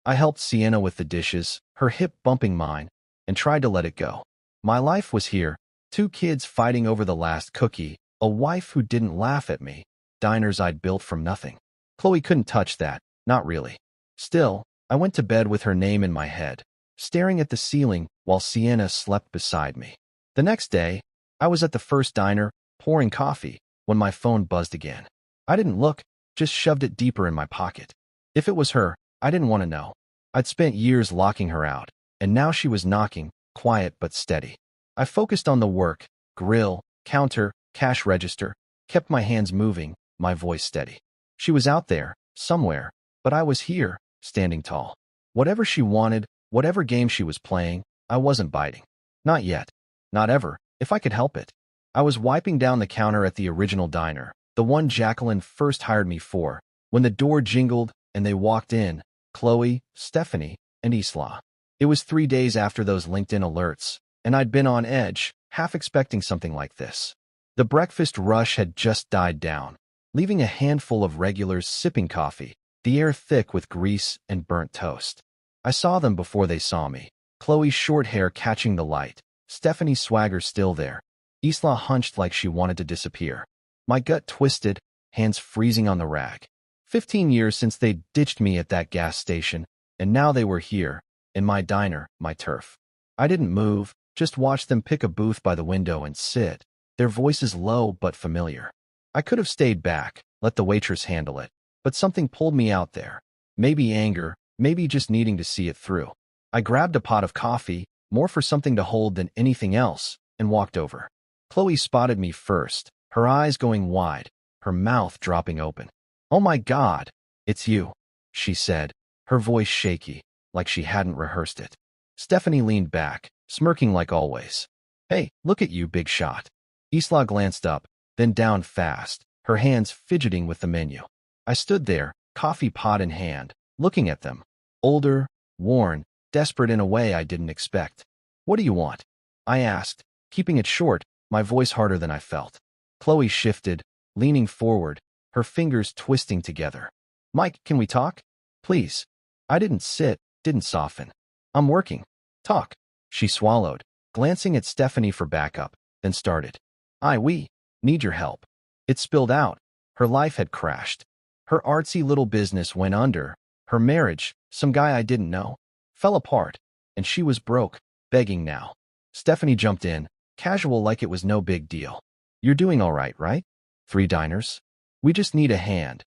I helped Sienna with the dishes, her hip bumping mine, and tried to let it go. My life was here, 2 kids fighting over the last cookie, a wife who didn't laugh at me, diners I'd built from nothing. Chloe couldn't touch that, not really. Still, I went to bed with her name in my head, staring at the ceiling while Sienna slept beside me. The next day, I was at the first diner, pouring coffee, when my phone buzzed again. I didn't look, just shoved it deeper in my pocket. If it was her, I didn't want to know. I'd spent years locking her out, and now she was knocking, quiet but steady. I focused on the work, grill, counter, cash register, kept my hands moving, my voice steady. She was out there, somewhere, but I was here, standing tall. Whatever she wanted, whatever game she was playing, I wasn't biting. Not yet. Not ever, if I could help it. I was wiping down the counter at the original diner, the one Jacqueline first hired me for, when the door jingled and they walked in, Chloe, Stephanie, and Isla. It was 3 days after those LinkedIn alerts, and I'd been on edge, half expecting something like this. The breakfast rush had just died down, leaving a handful of regulars sipping coffee, the air thick with grease and burnt toast. I saw them before they saw me. Chloe's short hair catching the light, Stephanie's swagger still there. Isla hunched like she wanted to disappear. My gut twisted, hands freezing on the rack. 15 years since they'd ditched me at that gas station, and now they were here, in my diner, my turf. I didn't move, just watched them pick a booth by the window and sit, their voices low but familiar. I could have stayed back, let the waitress handle it, but something pulled me out there. Maybe anger, maybe just needing to see it through. I grabbed a pot of coffee, more for something to hold than anything else, and walked over. Chloe spotted me first, her eyes going wide, her mouth dropping open. "Oh my God, it's you," she said, her voice shaky, like she hadn't rehearsed it. Stephanie leaned back, smirking like always. "Hey, look at you, big shot." Isla glanced up, then down fast, her hands fidgeting with the menu. I stood there, coffee pot in hand, looking at them. Older, worn, desperate in a way I didn't expect. "What do you want?" I asked, keeping it short, my voice harder than I felt. Chloe shifted, leaning forward, her fingers twisting together. "Mike, can we talk? Please." I didn't sit, didn't soften. "I'm working." "Talk." She swallowed, glancing at Stephanie for backup, then started. We need your help." It spilled out. Her life had crashed. Her artsy little business went under. Her marriage, some guy I didn't know, fell apart, and she was broke, begging now. Stephanie jumped in, casual like it was no big deal. "You're doing all right, right? 3 diners? We just need a hand,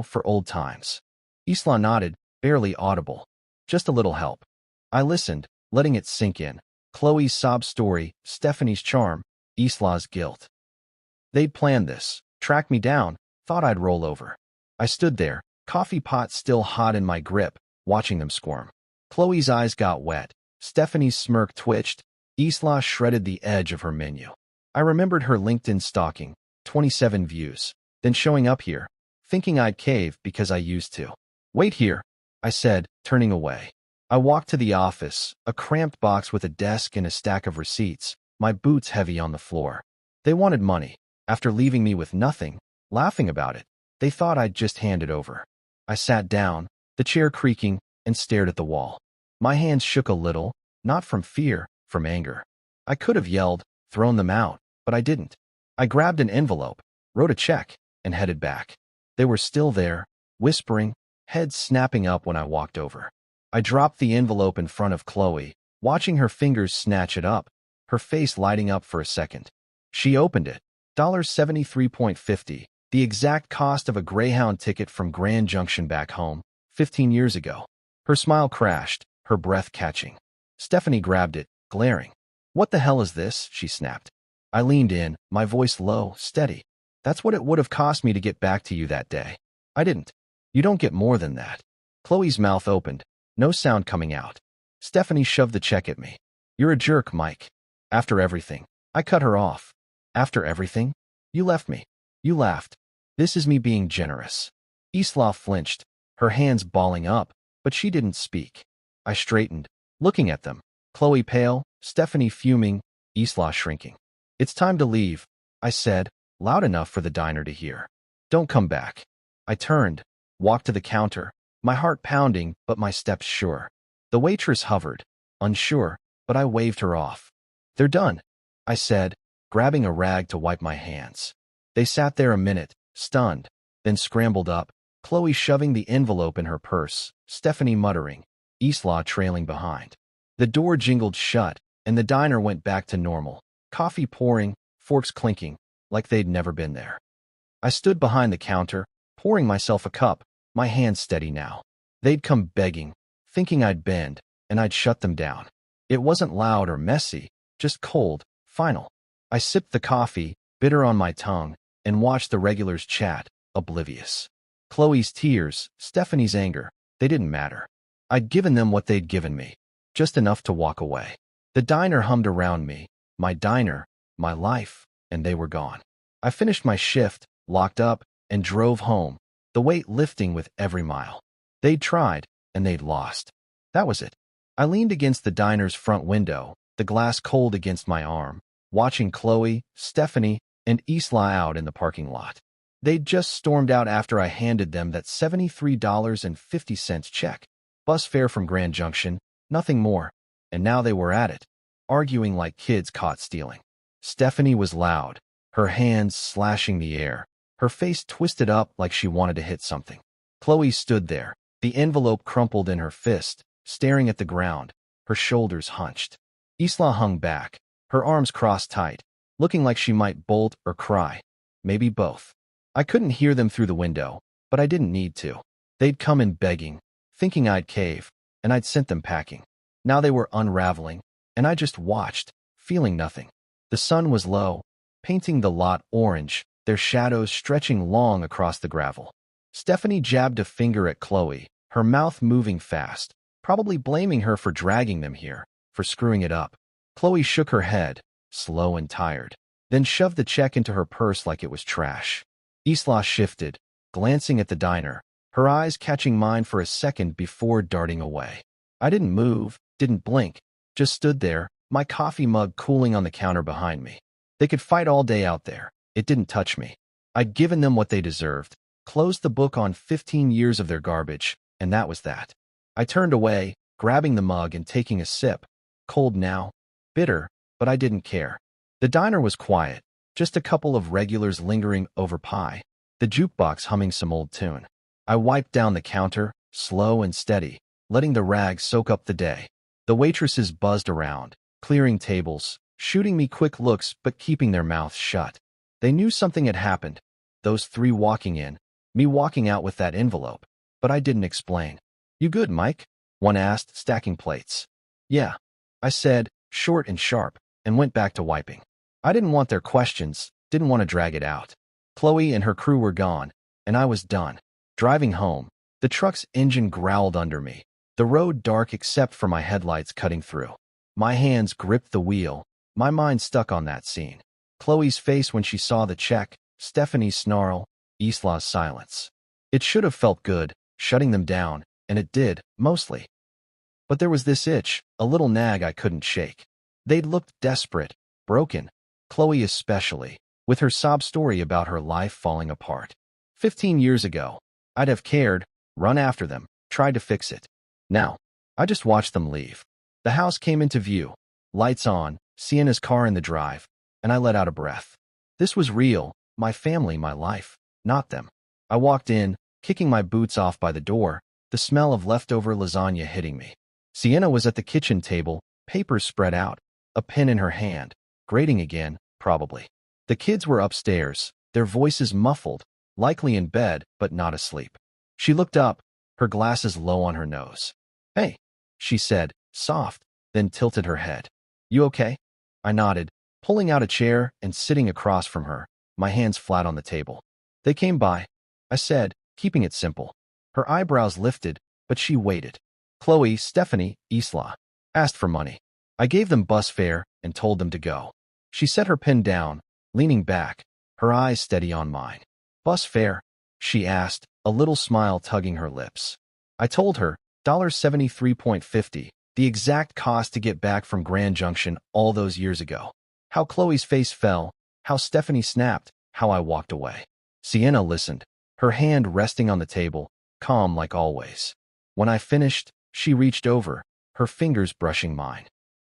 for old times." Isla nodded, barely audible. "Just a little help." I listened, letting it sink in. Chloe's sob story, Stephanie's charm, Isla's guilt. They'd planned this, tracked me down, thought I'd roll over. I stood there, coffee pot still hot in my grip, watching them squirm. Chloe's eyes got wet, Stephanie's smirk twitched, Isla shredded the edge of her menu. I remembered her LinkedIn stalking, 27 views, then showing up here, thinking I'd cave because I used to. "Wait here," I said, turning away. I walked to the office, a cramped box with a desk and a stack of receipts, my boots heavy on the floor. They wanted money. After leaving me with nothing, laughing about it, they thought I'd just hand it over. I sat down, the chair creaking, and stared at the wall. My hands shook a little, not from fear, from anger. I could have yelled, thrown them out, but I didn't. I grabbed an envelope, wrote a check, and headed back. They were still there, whispering, heads snapping up when I walked over. I dropped the envelope in front of Chloe, watching her fingers snatch it up, her face lighting up for a second. She opened it. $73.50, the exact cost of a Greyhound ticket from Grand Junction back home, 15 years ago. Her smile crashed, her breath catching. Stephanie grabbed it, glaring. "What the hell is this?" she snapped. I leaned in, my voice low, steady. "That's what it would have cost me to get back to you that day. I didn't. You don't get more than that." Chloe's mouth opened, no sound coming out. Stephanie shoved the check at me. "You're a jerk, Mike. After everything." I cut her off. "After everything? You left me. You laughed. This is me being generous." Isla flinched, her hands balling up, but she didn't speak. I straightened, looking at them. Chloe pale, Stephanie fuming, Isla shrinking. "It's time to leave," I said, loud enough for the diner to hear. "Don't come back." I turned, walked to the counter, my heart pounding but my steps sure. The waitress hovered, unsure, but I waved her off. "They're done," I said, grabbing a rag to wipe my hands. They sat there a minute, stunned, then scrambled up, Chloe shoving the envelope in her purse, Stephanie muttering, Isla trailing behind. The door jingled shut, and the diner went back to normal, coffee pouring, forks clinking, like they'd never been there. I stood behind the counter, pouring myself a cup, my hands steady now. They'd come begging, thinking I'd bend, and I'd shut them down. It wasn't loud or messy, just cold, final. I sipped the coffee, bitter on my tongue, and watched the regulars chat, oblivious. Chloe's tears, Stephanie's anger, they didn't matter. I'd given them what they'd given me, just enough to walk away. The diner hummed around me, my diner, my life, and they were gone. I finished my shift, locked up, and drove home, the weight lifting with every mile. They'd tried, and they'd lost. That was it. I leaned against the diner's front window, the glass cold against my arm, watching Chloe, Stephanie, and Isla out in the parking lot. They'd just stormed out after I handed them that $73.50 check. Bus fare from Grand Junction, nothing more. And now they were at it, arguing like kids caught stealing. Stephanie was loud, her hands slashing the air, her face twisted up like she wanted to hit something. Chloe stood there, the envelope crumpled in her fist, staring at the ground, her shoulders hunched. Isla hung back, her arms crossed tight, looking like she might bolt or cry. Maybe both. I couldn't hear them through the window, but I didn't need to. They'd come in begging, thinking I'd cave, and I'd sent them packing. Now they were unraveling, and I just watched, feeling nothing. The sun was low, painting the lot orange, their shadows stretching long across the gravel. Stephanie jabbed a finger at Chloe, her mouth moving fast, probably blaming her for dragging them here, for screwing it up. Chloe shook her head, slow and tired, then shoved the check into her purse like it was trash. Isla shifted, glancing at the diner, her eyes catching mine for a second before darting away. I didn't move, didn't blink, just stood there, my coffee mug cooling on the counter behind me. They could fight all day out there. It didn't touch me. I'd given them what they deserved, closed the book on 15 years of their garbage, and that was that. I turned away, grabbing the mug and taking a sip. Cold now, bitter, but I didn't care. The diner was quiet, just a couple of regulars lingering over pie, the jukebox humming some old tune. I wiped down the counter, slow and steady, letting the rag soak up the day. The waitresses buzzed around, clearing tables, shooting me quick looks but keeping their mouths shut. They knew something had happened. Those three walking in, me walking out with that envelope. But I didn't explain. "You good, Mike?" one asked, stacking plates. "Yeah," I said, short and sharp, and went back to wiping. I didn't want their questions, didn't want to drag it out. Chloe and her crew were gone, and I was done. Driving home, the truck's engine growled under me, the road dark except for my headlights cutting through. My hands gripped the wheel, my mind stuck on that scene. Chloe's face when she saw the check, Stephanie's snarl, Isla's silence. It should have felt good, shutting them down, and it did, mostly. But there was this itch, a little nag I couldn't shake. They'd looked desperate, broken, Chloe especially, with her sob story about her life falling apart. 15 years ago, I'd have cared, run after them, tried to fix it. Now, I just watched them leave. The house came into view, lights on, Sienna's car in the drive, and I let out a breath. This was real, my family, my life, not them. I walked in, kicking my boots off by the door, the smell of leftover lasagna hitting me. Sienna was at the kitchen table, papers spread out, a pen in her hand, grading again, probably. The kids were upstairs, their voices muffled, likely in bed but not asleep. She looked up, her glasses low on her nose. "Hey," she said, soft, then tilted her head. "You okay?" I nodded, pulling out a chair and sitting across from her, my hands flat on the table. "They came by," I said, keeping it simple. Her eyebrows lifted, but she waited. Chloe, Stephanie, Isla asked for money. I gave them bus fare and told them to go. She set her pen down, leaning back, her eyes steady on mine. "Bus fare?" she asked, a little smile tugging her lips. I told her, $73.50, the exact cost to get back from Grand Junction all those years ago. How Chloe's face fell, how Stephanie snapped, how I walked away. Sienna listened, her hand resting on the table, calm like always. When I finished, she reached over, her fingers brushing mine.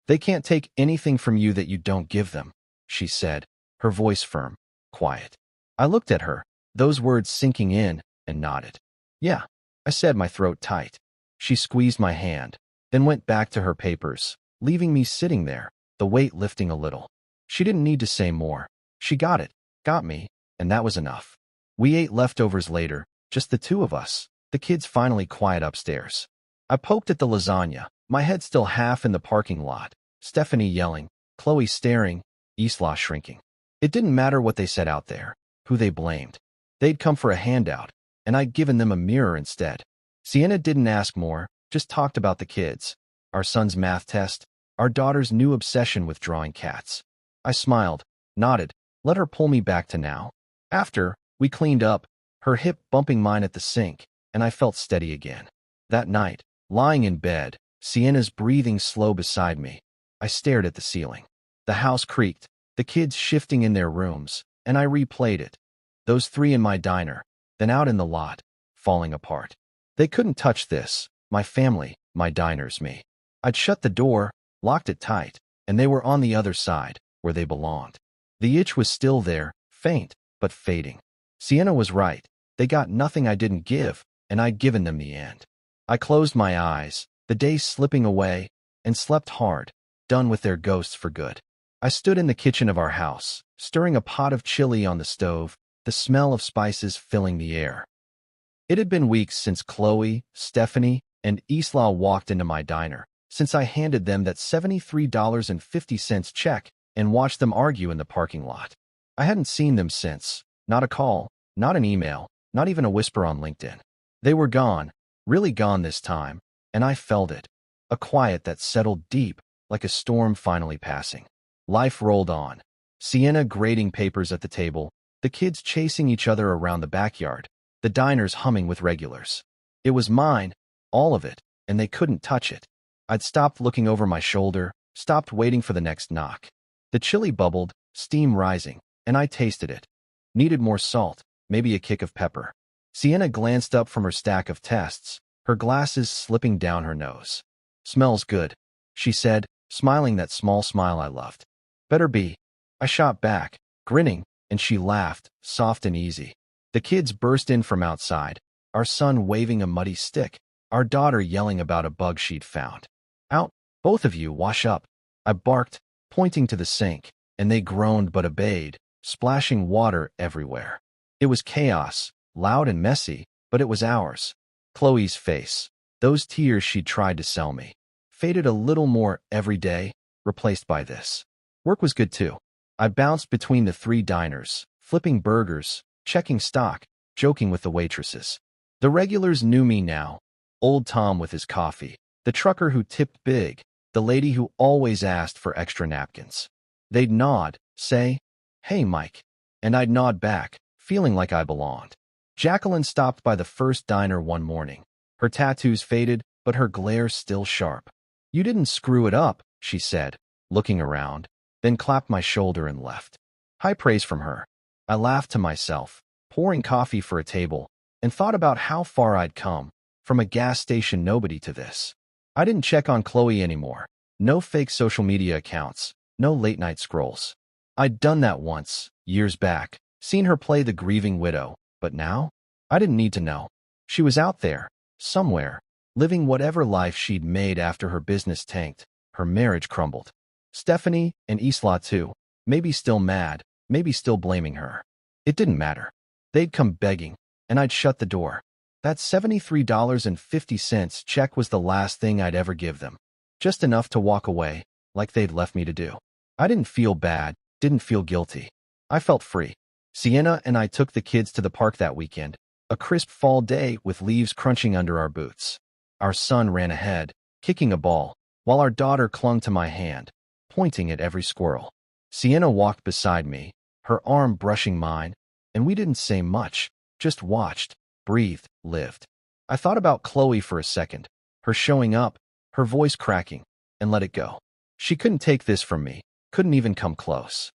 They can't take anything from you that you don't give them, she said, her voice firm, quiet. I looked at her, those words sinking in, and nodded. Yeah, I said, my throat tight. She squeezed my hand, then went back to her papers, leaving me sitting there, the weight lifting a little. She didn't need to say more. She got it, got me, and that was enough. We ate leftovers later, just the two of us, the kids finally quiet upstairs. I poked at the lasagna, my head still half in the parking lot, Stephanie yelling, Chloe staring, Isla shrinking. It didn't matter what they said out there, who they blamed. They'd come for a handout, and I'd given them a mirror instead. Sienna didn't ask more, just talked about the kids, our son's math test, our daughter's new obsession with drawing cats. I smiled, nodded, let her pull me back to now. After, we cleaned up, her hip bumping mine at the sink, and I felt steady again. That night, lying in bed, Sienna's breathing slow beside me, I stared at the ceiling. The house creaked, the kids shifting in their rooms, and I replayed it. Those three in my diner, then out in the lot, falling apart. They couldn't touch this, my family, my diners, me. I'd shut the door, locked it tight, and they were on the other side, where they belonged. The itch was still there, faint, but fading. Sienna was right. They got nothing I didn't give, and I'd given them the end. I closed my eyes, the days slipping away, and slept hard, done with their ghosts for good. I stood in the kitchen of our house, stirring a pot of chili on the stove, the smell of spices filling the air. It had been weeks since Chloe, Stephanie, and Isla walked into my diner, since I handed them that $73.50 check and watched them argue in the parking lot. I hadn't seen them since, not a call, not an email, not even a whisper on LinkedIn. They were gone, really gone this time, and I felt it, a quiet that settled deep, like a storm finally passing. Life rolled on. Sienna grading papers at the table, the kids chasing each other around the backyard, the diners humming with regulars. It was mine, all of it, and they couldn't touch it. I'd stopped looking over my shoulder, stopped waiting for the next knock. The chili bubbled, steam rising, and I tasted it. Needed more salt, maybe a kick of pepper. Sienna glanced up from her stack of tests, her glasses slipping down her nose. Smells good, she said, smiling that small smile I loved. Better be. I shot back, grinning, and she laughed, soft and easy. The kids burst in from outside, our son waving a muddy stick, our daughter yelling about a bug she'd found. Out, both of you, wash up. I barked, pointing to the sink, and they groaned but obeyed, splashing water everywhere. It was chaos, loud and messy, but it was ours. Chloe's face, those tears she'd tried to sell me, faded a little more every day, replaced by this. Work was good too. I bounced between the three diners, flipping burgers, checking stock, joking with the waitresses. The regulars knew me now. Old Tom with his coffee, the trucker who tipped big, the lady who always asked for extra napkins. They'd nod, say, "Hey, Mike," and I'd nod back, feeling like I belonged. Jacqueline stopped by the first diner one morning. Her tattoos faded, but her glare still sharp. "You didn't screw it up," she said, looking around, then clapped my shoulder and left. High praise from her. I laughed to myself, pouring coffee for a table, and thought about how far I'd come, from a gas station nobody to this. I didn't check on Chloe anymore. No fake social media accounts, no late-night scrolls. I'd done that once, years back, seen her play the grieving widow, but now? I didn't need to know. She was out there, somewhere, living whatever life she'd made after her business tanked, her marriage crumbled. Stephanie and Isla too, maybe still mad, maybe still blaming her. It didn't matter. They'd come begging, and I'd shut the door. That $73.50 check was the last thing I'd ever give them. Just enough to walk away, like they'd left me to do. I didn't feel bad, didn't feel guilty. I felt free. Sienna and I took the kids to the park that weekend, a crisp fall day with leaves crunching under our boots. Our son ran ahead, kicking a ball, while our daughter clung to my hand, pointing at every squirrel. Sienna walked beside me, her arm brushing mine, and we didn't say much, just watched, breathed, lived. I thought about Chloe for a second, her showing up, her voice cracking, and let it go. She couldn't take this from me, couldn't even come close.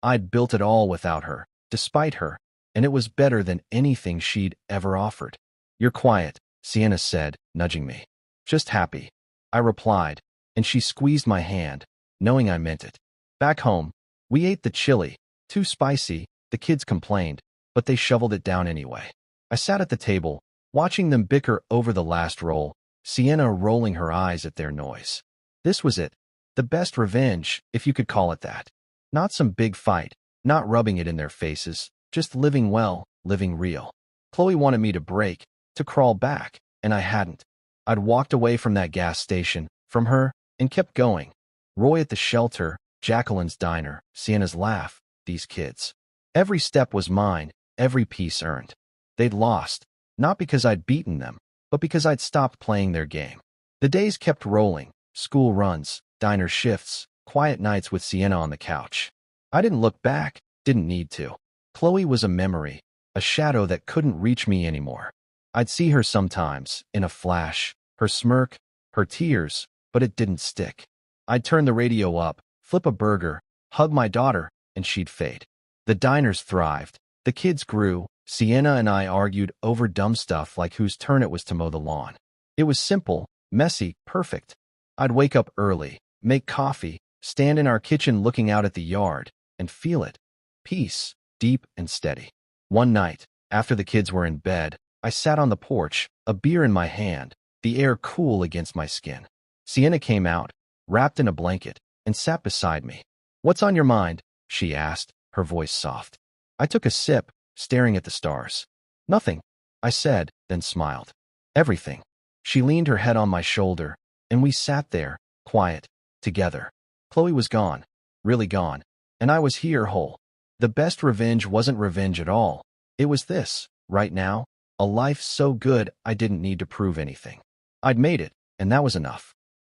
I'd built it all without her, despite her, and it was better than anything she'd ever offered. You're quiet, Sienna said, nudging me. Just happy, I replied, and she squeezed my hand, knowing I meant it. Back home, we ate the chili, too spicy, the kids complained, but they shoveled it down anyway. I sat at the table, watching them bicker over the last roll, Sienna rolling her eyes at their noise. This was it, the best revenge, if you could call it that. Not some big fight, not rubbing it in their faces, just living well, living real. Chloe wanted me to break, to crawl back, and I hadn't. I'd walked away from that gas station, from her, and kept going. Roy at the shelter, Jacqueline's diner, Sienna's laugh, these kids. Every step was mine, every piece earned. They'd lost, not because I'd beaten them, but because I'd stopped playing their game. The days kept rolling, school runs, diner shifts, quiet nights with Sienna on the couch. I didn't look back, didn't need to. Chloe was a memory, a shadow that couldn't reach me anymore. I'd see her sometimes, in a flash, her smirk, her tears, but it didn't stick. I'd turn the radio up, flip a burger, hug my daughter, and she'd fade. The diners thrived, the kids grew, Sienna and I argued over dumb stuff like whose turn it was to mow the lawn. It was simple, messy, perfect. I'd wake up early, make coffee, stand in our kitchen looking out at the yard, and feel it. Peace, deep and steady. One night, after the kids were in bed, I sat on the porch, a beer in my hand, the air cool against my skin. Sienna came out, wrapped in a blanket, and sat beside me. "What's on your mind?" she asked, her voice soft. I took a sip, staring at the stars. "Nothing," I said, then smiled. "Everything." She leaned her head on my shoulder, and we sat there, quiet, together. Chloe was gone, really gone, and I was here whole. The best revenge wasn't revenge at all. It was this, right now, a life so good I didn't need to prove anything. I'd made it, and that was enough.